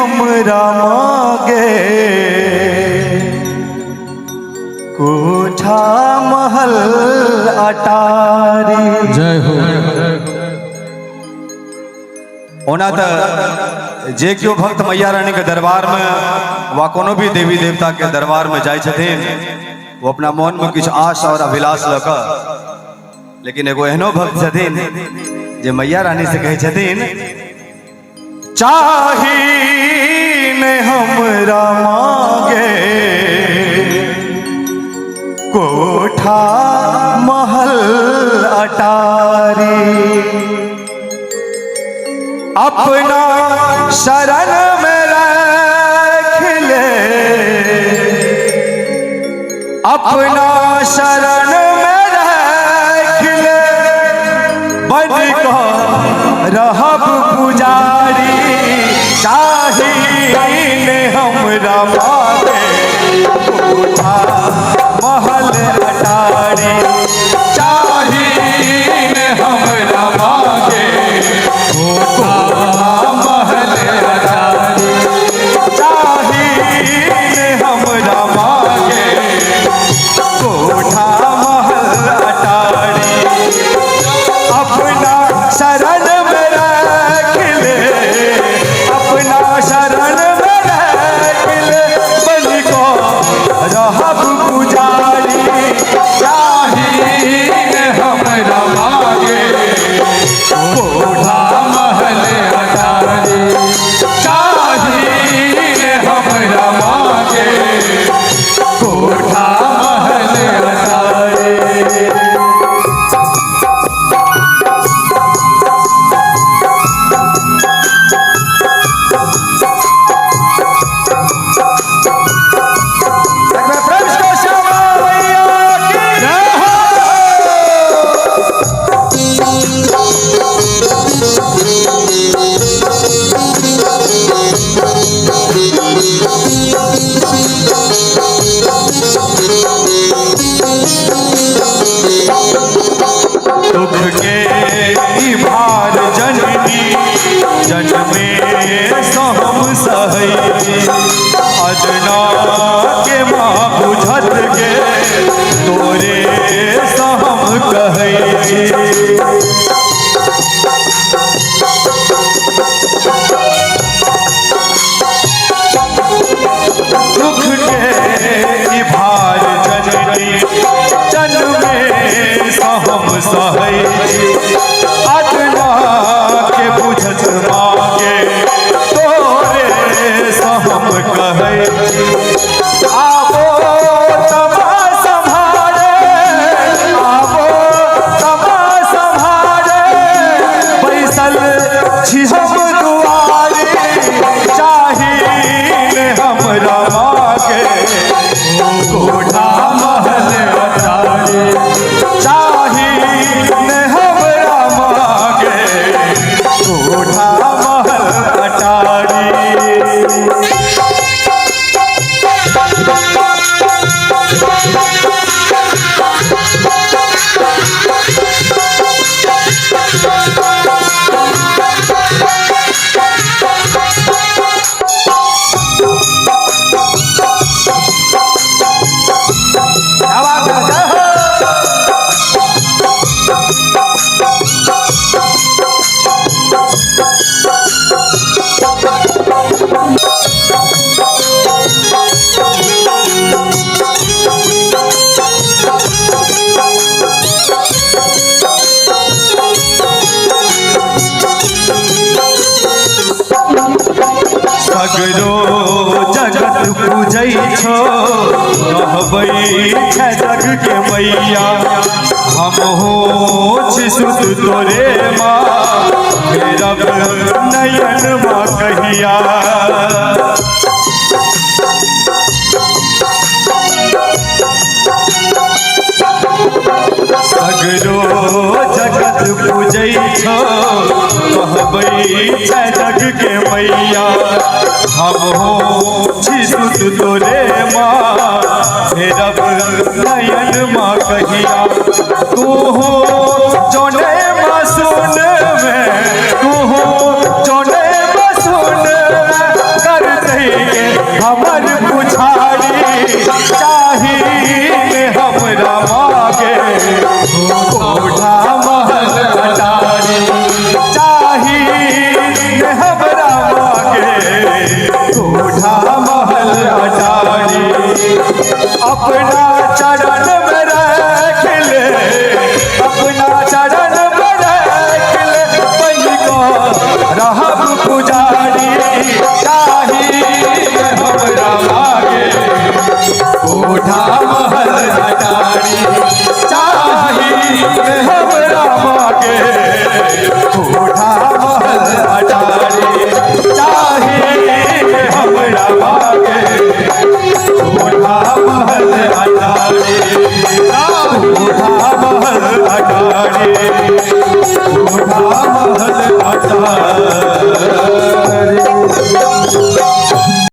हमरा मांगे कोठा महल अटारी। जय हो। होना तो जे क्यों भक्त मैया रानी के दरबार में वा कोनो भी देवी देवता के दरबार में जाए छथिन वो अपना मन में कुछ आश और अभिलाष लगा, लेकिन एगो एहनो भक्त छथिन जे मैया रानी से कहे छथिन चाही ने हमरा मांगे कोठा महल अटारी। अपना शरण में रख ले, अपना शरण में रख ले, बन को रहब पुजारी। चाहिए हमरा मांगे कोठा महल अटारी। चाहिए हमरा मांगे कोठा महल अटारी। चाहिए हमरा मांगे कोठा महल अटारी। अपना शरण में रख ले, अपना शरण में रख ले, बन को रहब पुजारी। चाहिए हमरा मांगे कोठा महल अटारी। चाहिए हमरा मांगे कोठा महल अटारी। दुख के भार जननी जन्मे सहम सहई। अजना के माँ बुझत गे तोरे सहम कहई। दुख के भार जननी जन्मे सहम सहई। अजना के बुझत मांगे तोरे सहम कहई। आवो तमा संभारे, आवो तमा संभारे, बैसल छी हम दुआरी। चाहिए हमरा मांगे कोठा महल अटारी। चाहिए हमरा मांगे कोठा महल अटारी। सगरो जगत पूजै छो कहबै छै जग के मैया। हम हो छी सुत तोरे माँ फेरब नयन माँ कहिया। सगरो जगत पूजै छो कहबै छै जग के मैया। हम हो छी सुत तोरे माँ फेरब नयन माँ कहिया। तू हो जोने माँ सुन